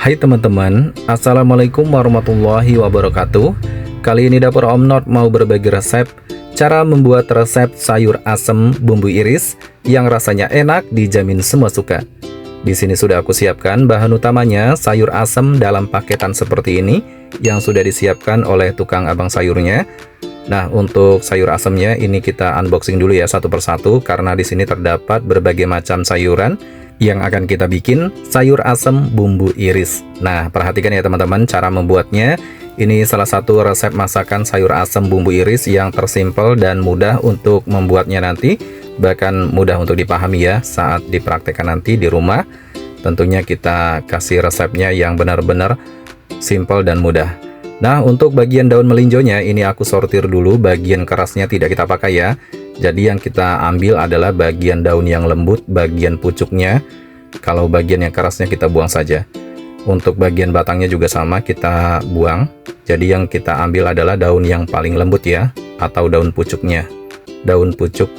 Hai teman-teman, Assalamualaikum warahmatullahi wabarakatuh. Kali ini dapur Om Not mau berbagi resep cara membuat resep sayur asem bumbu iris yang rasanya enak, dijamin semua suka. Di sini sudah aku siapkan bahan utamanya sayur asem dalam paketan seperti ini yang sudah disiapkan oleh tukang abang sayurnya. Nah, untuk sayur asemnya ini kita unboxing dulu ya satu persatu karena di sini terdapat berbagai macam sayuran yang akan kita bikin sayur asem bumbu iris. Nah, perhatikan ya teman-teman cara membuatnya. Ini salah satu resep masakan sayur asem bumbu iris yang tersimpel dan mudah untuk membuatnya nanti. Bahkan mudah untuk dipahami ya saat dipraktekkan nanti di rumah. Tentunya kita kasih resepnya yang benar-benar simpel dan mudah. Nah, untuk bagian daun melinjonya ini aku sortir dulu, bagian kerasnya tidak kita pakai ya. Jadi yang kita ambil adalah bagian daun yang lembut, bagian pucuknya. Kalau bagian yang kerasnya kita buang saja. Untuk bagian batangnya juga sama, kita buang. Jadi yang kita ambil adalah daun yang paling lembut ya, atau daun pucuknya. Daun pucuk,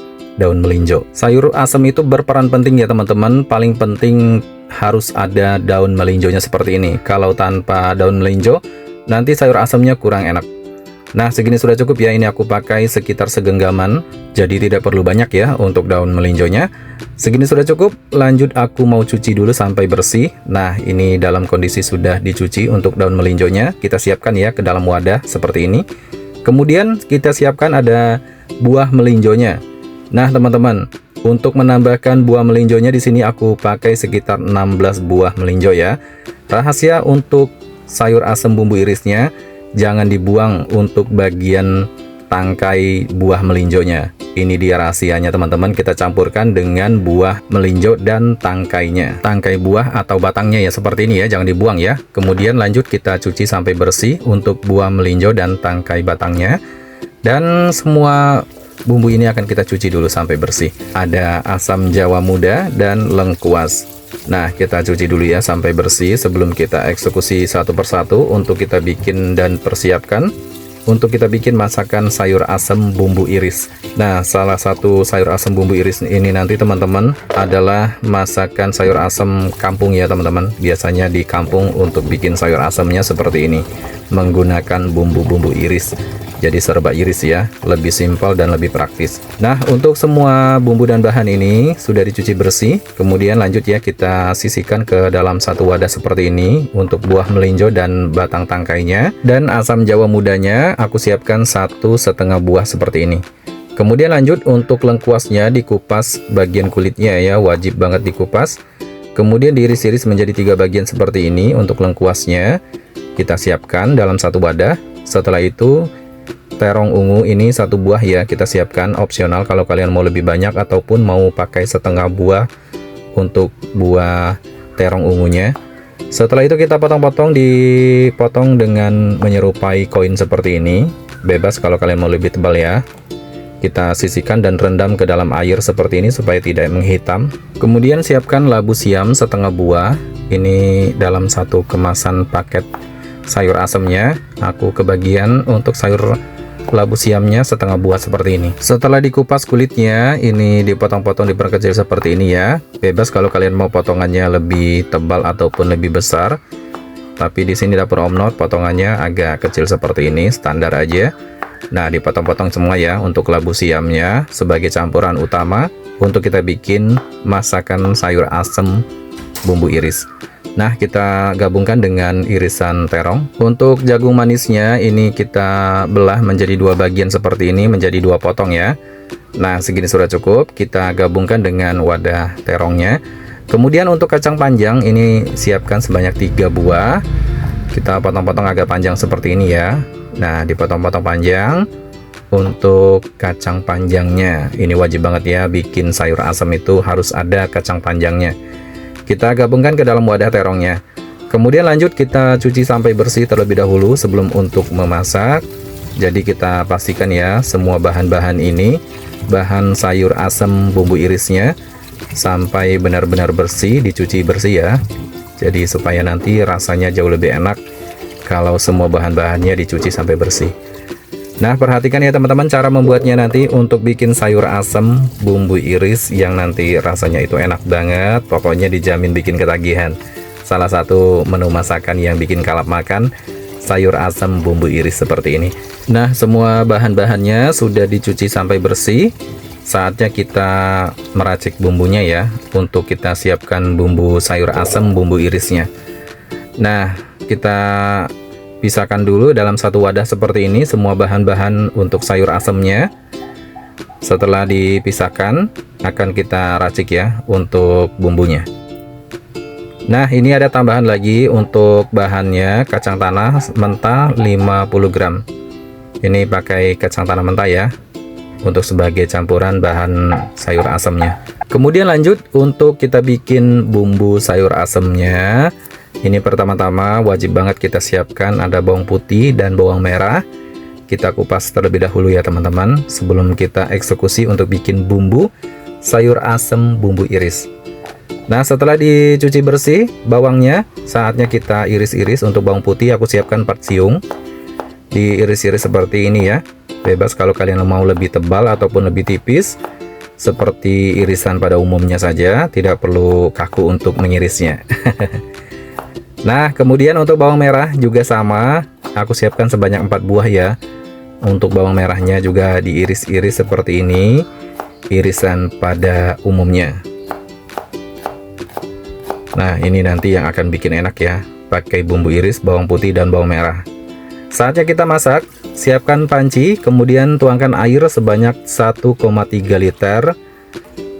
daun melinjo. Sayur asem itu berperan penting ya teman-teman. Paling penting harus ada daun melinjonya seperti ini. Kalau tanpa daun melinjo, nanti sayur asemnya kurang enak. Nah, segini sudah cukup ya, ini aku pakai sekitar segenggaman, jadi tidak perlu banyak ya untuk daun melinjonya. Segini sudah cukup, lanjut aku mau cuci dulu sampai bersih. Nah, ini dalam kondisi sudah dicuci untuk daun melinjonya, kita siapkan ya ke dalam wadah seperti ini. Kemudian kita siapkan ada buah melinjonya. Nah, teman-teman, untuk menambahkan buah melinjonya di sini aku pakai sekitar 16 buah melinjo ya. Rahasia untuk sayur asem bumbu irisnya, jangan dibuang untuk bagian tangkai buah melinjonya. Ini dia rahasianya teman-teman, kita campurkan dengan buah melinjo dan tangkainya. Tangkai buah atau batangnya ya seperti ini ya, jangan dibuang ya. Kemudian lanjut kita cuci sampai bersih untuk buah melinjo dan tangkai batangnya. Dan semua bumbu ini akan kita cuci dulu sampai bersih. Ada asam jawa muda dan lengkuas. Nah, kita cuci dulu ya sampai bersih sebelum kita eksekusi satu persatu untuk kita bikin dan persiapkan untuk kita bikin masakan sayur asem bumbu iris. Nah, salah satu sayur asem bumbu iris ini nanti teman-teman adalah masakan sayur asem kampung ya teman-teman. Biasanya di kampung untuk bikin sayur asemnya seperti ini, menggunakan bumbu-bumbu iris. Jadi serba iris ya, lebih simpel dan lebih praktis. Nah, untuk semua bumbu dan bahan ini sudah dicuci bersih. Kemudian lanjut ya kita sisihkan ke dalam satu wadah seperti ini untuk buah melinjo dan batang tangkainya. Dan asam jawa mudanya aku siapkan 1,5 buah seperti ini. Kemudian lanjut untuk lengkuasnya dikupas bagian kulitnya ya, wajib banget dikupas. Kemudian diiris-iris menjadi 3 bagian seperti ini untuk lengkuasnya. Kita siapkan dalam satu wadah. Setelah itu terong ungu ini 1 buah ya, kita siapkan, opsional kalau kalian mau lebih banyak ataupun mau pakai setengah buah untuk buah terong ungunya. Setelah itu kita potong-potong, dipotong dengan menyerupai koin seperti ini. Bebas kalau kalian mau lebih tebal ya. Kita sisihkan dan rendam ke dalam air seperti ini supaya tidak menghitam. Kemudian siapkan labu siam setengah buah. Ini dalam satu kemasan paket sayur asemnya. Aku kebagian untuk sayur labu siamnya setengah buah seperti ini. Setelah dikupas kulitnya, ini dipotong-potong, diperkecil seperti ini ya. Bebas kalau kalian mau potongannya lebih tebal ataupun lebih besar. Tapi di sini dapur Om Not potongannya agak kecil seperti ini, standar aja. Nah, dipotong-potong semua ya untuk labu siamnya sebagai campuran utama untuk kita bikin masakan sayur asem bumbu iris. Nah, kita gabungkan dengan irisan terong. Untuk jagung manisnya ini kita belah menjadi 2 bagian seperti ini, menjadi 2 potong ya. Nah, segini sudah cukup. Kita gabungkan dengan wadah terongnya. Kemudian untuk kacang panjang ini siapkan sebanyak 3 buah. Kita potong-potong agak panjang seperti ini ya. Nah, dipotong-potong panjang. Untuk kacang panjangnya ini wajib banget ya, bikin sayur asam itu harus ada kacang panjangnya. Kita gabungkan ke dalam wadah terongnya. Kemudian lanjut kita cuci sampai bersih terlebih dahulu sebelum untuk memasak. Jadi kita pastikan ya semua bahan-bahan ini, bahan sayur asem bumbu irisnya sampai benar-benar bersih, dicuci bersih ya. Jadi supaya nanti rasanya jauh lebih enak kalau semua bahan-bahannya dicuci sampai bersih. Nah, perhatikan ya teman-teman cara membuatnya nanti untuk bikin sayur asem bumbu iris yang nanti rasanya itu enak banget. Pokoknya dijamin bikin ketagihan. salah satu menu masakan yang bikin kalap makan, sayur asem bumbu iris seperti ini. Nah, semua bahan-bahannya sudah dicuci sampai bersih. Saatnya kita meracik bumbunya ya, untuk kita siapkan bumbu sayur asem bumbu irisnya. Nah, kita pisahkan dulu dalam satu wadah seperti ini semua bahan-bahan untuk sayur asemnya. Setelah dipisahkan, akan kita racik ya untuk bumbunya. Nah, ini ada tambahan lagi untuk bahannya, kacang tanah mentah 50 gram. Ini pakai kacang tanah mentah ya, untuk sebagai campuran bahan sayur asemnya. Kemudian lanjut untuk kita bikin bumbu sayur asemnya. Ini pertama-tama wajib banget kita siapkan ada bawang putih dan bawang merah. Kita kupas terlebih dahulu ya teman-teman, sebelum kita eksekusi untuk bikin bumbu sayur asem bumbu iris. Nah, setelah dicuci bersih bawangnya, saatnya kita iris-iris. Untuk bawang putih aku siapkan 4 siung, diiris-iris seperti ini ya. Bebas kalau kalian mau lebih tebal ataupun lebih tipis, seperti irisan pada umumnya saja, tidak perlu kaku untuk mengirisnya. Nah, kemudian untuk bawang merah juga sama, aku siapkan sebanyak 4 buah ya. Untuk bawang merahnya juga diiris-iris seperti ini, irisan pada umumnya. Nah, ini nanti yang akan bikin enak ya, pakai bumbu iris, bawang putih, dan bawang merah. Saatnya kita masak, siapkan panci, kemudian tuangkan air sebanyak 1,3 liter.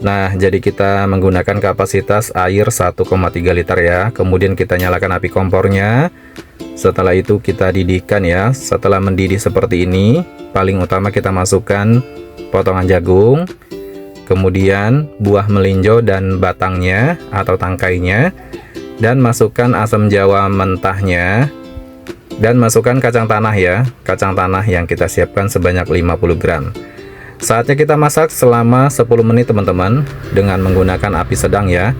Nah, jadi kita menggunakan kapasitas air 1,3 liter ya. Kemudian kita nyalakan api kompornya. Setelah itu kita didihkan ya. Setelah mendidih seperti ini, paling utama kita masukkan potongan jagung, kemudian buah melinjo dan batangnya atau tangkainya, dan masukkan asam jawa mentahnya, dan masukkan kacang tanah ya. Kacang tanah yang kita siapkan sebanyak 50 gram. Saatnya kita masak selama 10 menit teman-teman, dengan menggunakan api sedang ya.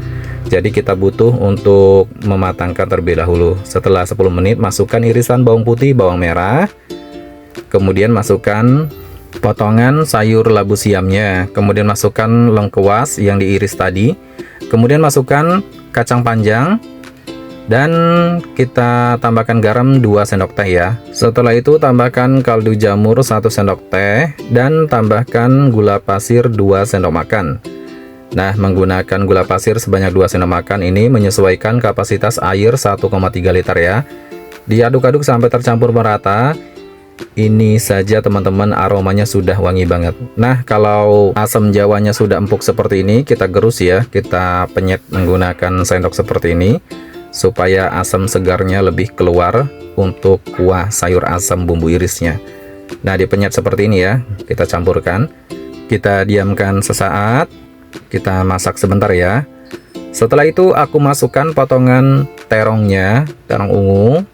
Jadi kita butuh untuk mematangkan terlebih dahulu. Setelah 10 menit masukkan irisan bawang putih, bawang merah. Kemudian masukkan potongan sayur labu siamnya. Kemudian masukkan lengkuas yang diiris tadi. Kemudian masukkan kacang panjang. Dan kita tambahkan garam 2 sendok teh ya. Setelah itu tambahkan kaldu jamur 1 sendok teh. Dan tambahkan gula pasir 2 sendok makan. Nah, menggunakan gula pasir sebanyak 2 sendok makan ini menyesuaikan kapasitas air 1,3 liter ya. Diaduk-aduk sampai tercampur merata. Ini saja teman-teman, aromanya sudah wangi banget. Nah, kalau asam jawanya sudah empuk seperti ini, kita gerus ya. Kita penyet menggunakan sendok seperti ini, supaya asam segarnya lebih keluar untuk kuah sayur asam bumbu irisnya. Nah, dipenyet seperti ini ya. Kita campurkan. Kita diamkan sesaat. Kita masak sebentar ya. Setelah itu aku masukkan potongan terongnya, terong ungu.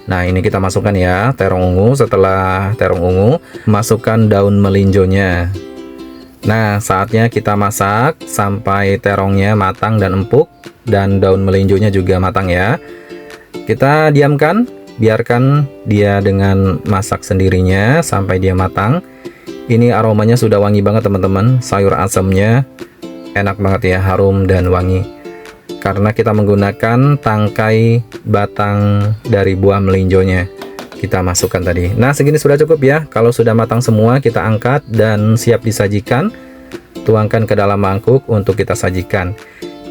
Nah, ini kita masukkan ya, terong ungu. Setelah terong ungu, masukkan daun melinjonya. Nah, saatnya kita masak sampai terongnya matang dan empuk, dan daun melinjonya juga matang ya. Kita diamkan, biarkan dia dengan masak sendirinya sampai dia matang. Ini aromanya sudah wangi banget teman-teman. Sayur asamnya enak banget ya, harum dan wangi. Karena kita menggunakan tangkai batang dari buah melinjonya, kita masukkan tadi. Nah, segini sudah cukup ya. Kalau sudah matang semua, kita angkat dan siap disajikan. Tuangkan ke dalam mangkuk untuk kita sajikan.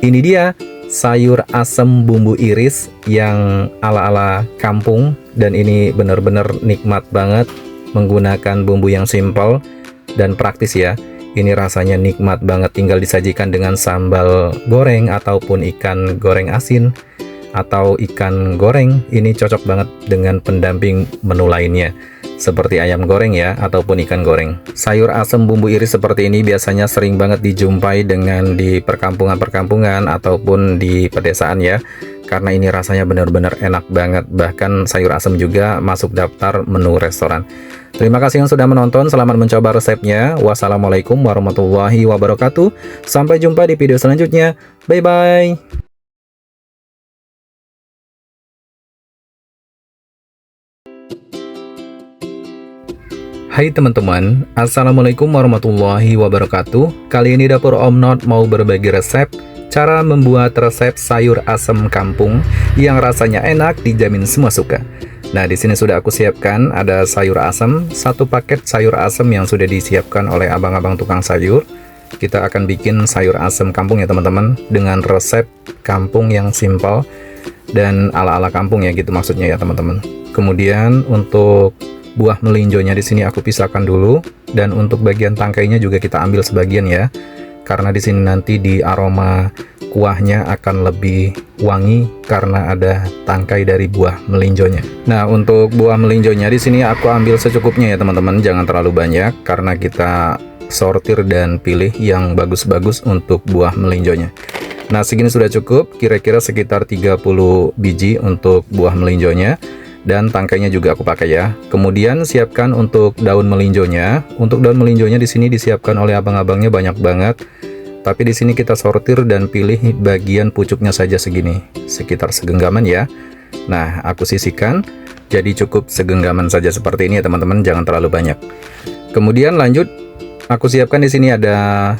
Ini dia sayur asem bumbu iris yang ala-ala kampung, dan ini benar-benar nikmat banget menggunakan bumbu yang simple dan praktis ya. Ini rasanya nikmat banget, tinggal disajikan dengan sambal goreng ataupun ikan goreng asin atau ikan goreng. Ini cocok banget dengan pendamping menu lainnya seperti ayam goreng ya ataupun ikan goreng. Sayur asem bumbu iris seperti ini biasanya sering banget dijumpai dengan di perkampungan-perkampungan ataupun di pedesaan ya. Karena ini rasanya benar-benar enak banget. Bahkan sayur asem juga masuk daftar menu restoran. Terima kasih yang sudah menonton, selamat mencoba resepnya. Wassalamualaikum warahmatullahi wabarakatuh. Sampai jumpa di video selanjutnya. Bye-bye. Hai teman-teman, Assalamualaikum warahmatullahi wabarakatuh. Kali ini Dapur Om Not mau berbagi resep cara membuat resep sayur asem kampung yang rasanya enak, dijamin semua suka. Nah, di sini sudah aku siapkan ada sayur asem, 1 paket sayur asem yang sudah disiapkan oleh abang-abang tukang sayur. Kita akan bikin sayur asem kampung ya teman-teman, dengan resep kampung yang simpel dan ala-ala kampung ya gitu maksudnya ya teman-teman. Kemudian untuk buah melinjonya di sini aku pisahkan dulu, dan untuk bagian tangkainya juga kita ambil sebagian ya, karena di sini nanti di aroma kuahnya akan lebih wangi karena ada tangkai dari buah melinjonya. Nah, untuk buah melinjonya di sini aku ambil secukupnya ya teman-teman, jangan terlalu banyak karena kita sortir dan pilih yang bagus-bagus untuk buah melinjonya. Nah, segini sudah cukup, kira-kira sekitar 30 biji untuk buah melinjonya. Dan tangkainya juga aku pakai ya. Kemudian siapkan untuk daun melinjonya. Untuk daun melinjonya di sini disiapkan oleh abang-abangnya banyak banget. Tapi di sini kita sortir dan pilih bagian pucuknya saja segini, sekitar segenggaman ya. Nah, aku sisihkan. Jadi cukup segenggaman saja seperti ini ya teman-teman, jangan terlalu banyak. Kemudian lanjut, aku siapkan di sini ada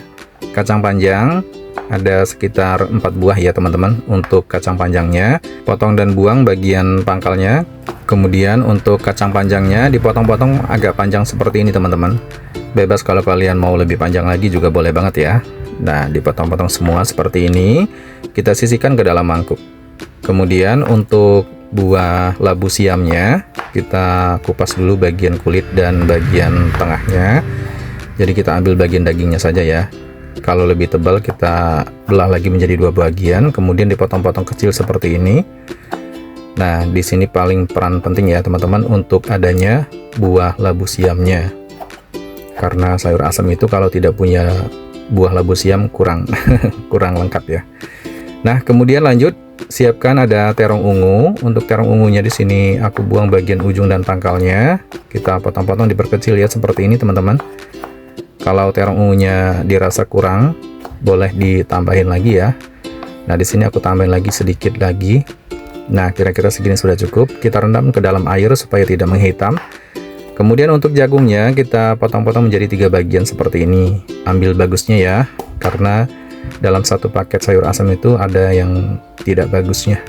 kacang panjang. Ada sekitar 4 buah ya teman-teman. Untuk kacang panjangnya potong dan buang bagian pangkalnya. Kemudian untuk kacang panjangnya dipotong-potong agak panjang seperti ini teman-teman. Bebas kalau kalian mau lebih panjang lagi juga boleh banget ya. Nah, dipotong-potong semua seperti ini. Kita sisihkan ke dalam mangkuk. Kemudian untuk buah labu siamnya kita kupas dulu bagian kulit dan bagian tengahnya. Jadi kita ambil bagian dagingnya saja ya. Kalau lebih tebal kita belah lagi menjadi 2 bagian, kemudian dipotong-potong kecil seperti ini. Nah, di sini paling peran penting ya teman-teman untuk adanya buah labu siamnya. Karena sayur asam itu kalau tidak punya buah labu siam kurang kurang lengkap ya. Nah, kemudian lanjut, siapkan ada terong ungu. Untuk terong ungunya di sini aku buang bagian ujung dan pangkalnya. Kita potong-potong diperkecil ya seperti ini teman-teman. Kalau terong ungunya dirasa kurang, boleh ditambahin lagi ya. Nah, di sini aku tambahin lagi sedikit lagi. Nah, kira-kira segini sudah cukup. Kita rendam ke dalam air supaya tidak menghitam. Kemudian untuk jagungnya kita potong-potong menjadi 3 bagian seperti ini. Ambil bagusnya ya, karena dalam 1 paket sayur asam itu ada yang tidak bagusnya.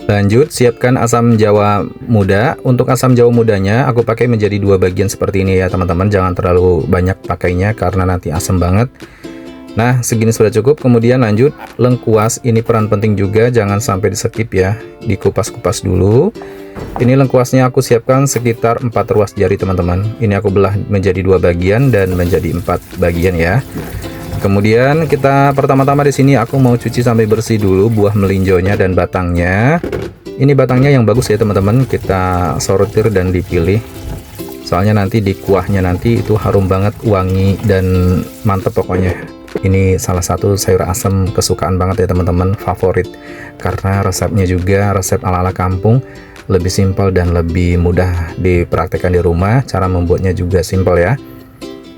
Lanjut, siapkan asam jawa muda. Untuk asam jawa mudanya aku pakai menjadi 2 bagian seperti ini ya teman-teman. Jangan terlalu banyak pakainya karena nanti asam banget. Nah, segini sudah cukup. Kemudian lanjut, lengkuas. Ini peran penting juga, jangan sampai di skip ya. Dikupas-kupas dulu. Ini lengkuasnya aku siapkan sekitar 4 ruas jari teman-teman. Ini aku belah menjadi 2 bagian dan menjadi 4 bagian ya. Kemudian kita pertama-tama di sini aku mau cuci sampai bersih dulu buah melinjonya dan batangnya. Ini batangnya yang bagus ya teman-teman. Kita sortir dan dipilih. Soalnya nanti di kuahnya nanti itu harum banget, wangi dan mantep pokoknya. Ini salah satu sayur asam kesukaan banget ya teman-teman, favorit. Karena resepnya juga resep ala-ala kampung, lebih simpel dan lebih mudah dipraktekkan di rumah. Cara membuatnya juga simpel ya.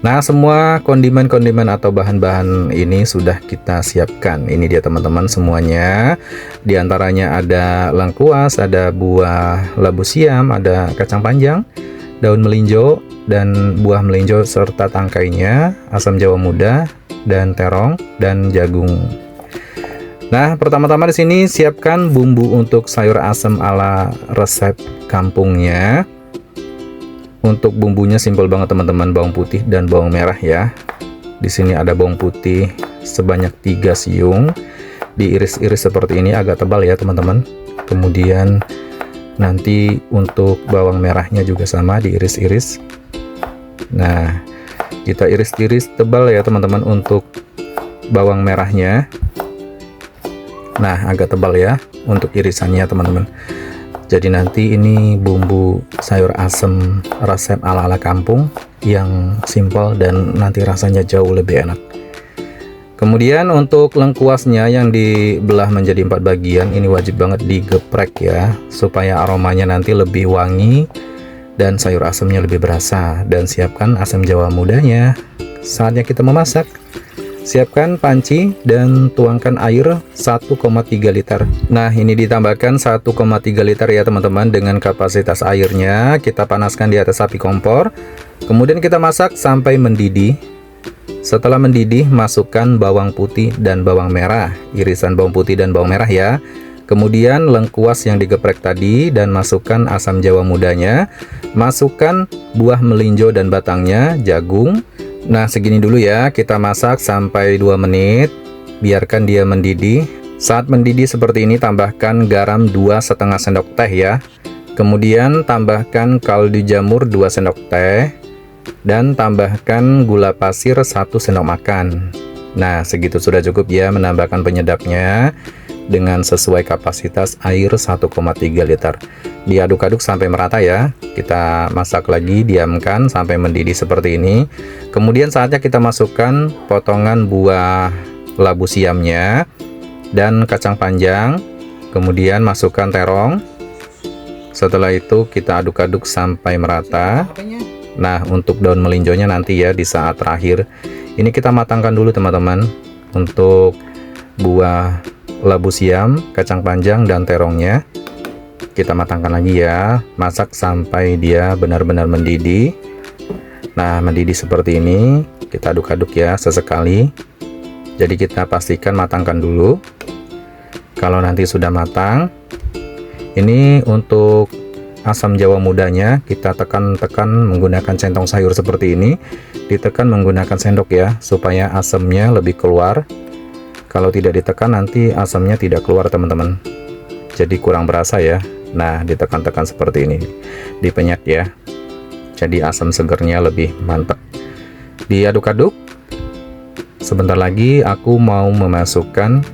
Nah, semua kondimen-kondimen atau bahan-bahan ini sudah kita siapkan. Ini dia teman-teman semuanya. Di antaranya ada lengkuas, ada buah labu siam, ada kacang panjang, daun melinjo, dan buah melinjo serta tangkainya, asam jawa muda, dan terong, dan jagung. Nah, pertama-tama di sini siapkan bumbu untuk sayur asam ala resep kampungnya. Untuk bumbunya simpel banget teman-teman, bawang putih dan bawang merah ya. Di sini ada bawang putih sebanyak 3 siung, diiris-iris seperti ini, agak tebal ya teman-teman. Kemudian nanti untuk bawang merahnya juga sama, diiris-iris. Nah, kita iris-iris tebal ya teman-teman untuk bawang merahnya. Nah, agak tebal ya untuk irisannya teman-teman. Jadi nanti ini bumbu sayur asem resep ala-ala kampung yang simpel dan nanti rasanya jauh lebih enak. Kemudian untuk lengkuasnya yang dibelah menjadi 4 bagian, ini wajib banget digeprek ya, supaya aromanya nanti lebih wangi dan sayur asemnya lebih berasa. Dan siapkan asam jawa mudanya. Saatnya kita memasak. Siapkan panci dan tuangkan air 1,3 liter. Nah, ini ditambahkan 1,3 liter ya teman-teman. Dengan kapasitas airnya kita panaskan di atas api kompor. Kemudian kita masak sampai mendidih. Setelah mendidih, masukkan bawang putih dan bawang merah, irisan bawang putih dan bawang merah ya. Kemudian lengkuas yang digeprek tadi dan masukkan asam jawa mudanya. Masukkan buah melinjo dan batangnya, jagung. Nah, segini dulu ya, kita masak sampai 2 menit. Biarkan dia mendidih. Saat mendidih seperti ini, tambahkan garam 2,5 sendok teh ya. Kemudian tambahkan kaldu jamur 2 sendok teh. Dan tambahkan gula pasir 1 sendok makan. Nah, segitu sudah cukup ya menambahkan penyedapnya dengan sesuai kapasitas air 1,3 liter. Diaduk-aduk sampai merata ya. Kita masak lagi, diamkan sampai mendidih seperti ini. Kemudian saatnya kita masukkan potongan buah labu siamnya dan kacang panjang. Kemudian masukkan terong. Setelah itu kita aduk-aduk sampai merata. Nah, untuk daun melinjonya nanti ya di saat terakhir. Ini kita matangkan dulu teman-teman. Untuk buah labu siam, kacang panjang, dan terongnya kita matangkan lagi ya. Masak sampai dia benar-benar mendidih. Nah, mendidih seperti ini. Kita aduk-aduk ya sesekali. Jadi kita pastikan matangkan dulu. Kalau nanti sudah matang, ini untuk asam jawa mudanya kita tekan-tekan menggunakan centong sayur seperti ini. Ditekan menggunakan sendok ya, supaya asamnya lebih keluar. Kalau tidak ditekan nanti asamnya tidak keluar teman-teman, jadi kurang berasa ya. Nah, ditekan-tekan seperti ini, dipenyet ya, jadi asam segernya lebih mantap. Diaduk-aduk. Sebentar lagi aku mau memasukkan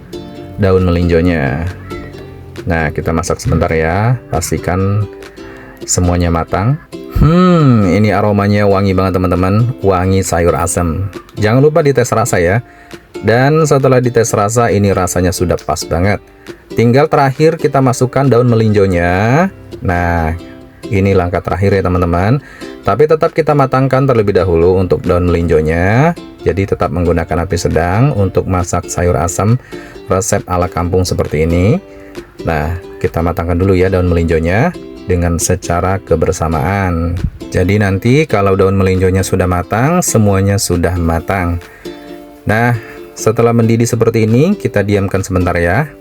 daun melinjonya. Nah, kita masak sebentar ya, pastikan semuanya matang. Ini aromanya wangi banget teman-teman, wangi sayur asam. Jangan lupa dites rasa ya. Dan setelah dites rasa, ini rasanya sudah pas banget. Tinggal terakhir kita masukkan daun melinjonya. Nah, ini langkah terakhir ya teman-teman. Tapi tetap kita matangkan terlebih dahulu untuk daun melinjonya. Jadi tetap menggunakan api sedang untuk masak sayur asam resep ala kampung seperti ini. Nah, kita matangkan dulu ya daun melinjonya dengan secara kebersamaan. Jadi nanti kalau daun melinjonya sudah matang, semuanya sudah matang. Nah, setelah mendidih seperti ini, kita diamkan sebentar ya.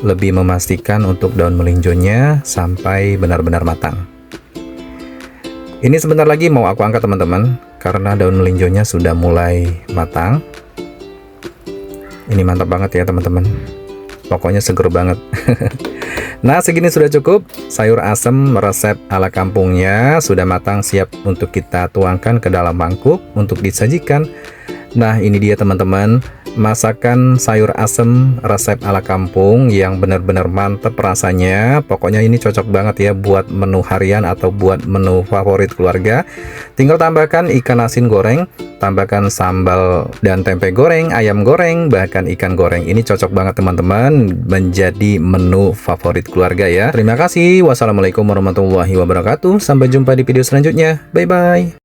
Lebih memastikan untuk daun melinjonya sampai benar-benar matang. Ini sebentar lagi mau aku angkat teman-teman, karena daun melinjonya sudah mulai matang. Ini mantap banget ya teman-teman. Pokoknya seger banget. Nah, segini sudah cukup. Sayur asem resep ala kampungnya sudah matang, siap untuk kita tuangkan ke dalam mangkuk untuk disajikan. Nah, ini dia teman-teman, masakan sayur asem resep ala kampung yang benar-benar mantep rasanya. Pokoknya ini cocok banget ya buat menu harian atau buat menu favorit keluarga. Tinggal tambahkan ikan asin goreng, tambahkan sambal dan tempe goreng, ayam goreng, bahkan ikan goreng. Ini cocok banget teman-teman menjadi menu favorit keluarga ya. Terima kasih. Wassalamualaikum warahmatullahi wabarakatuh. Sampai jumpa di video selanjutnya. Bye-bye.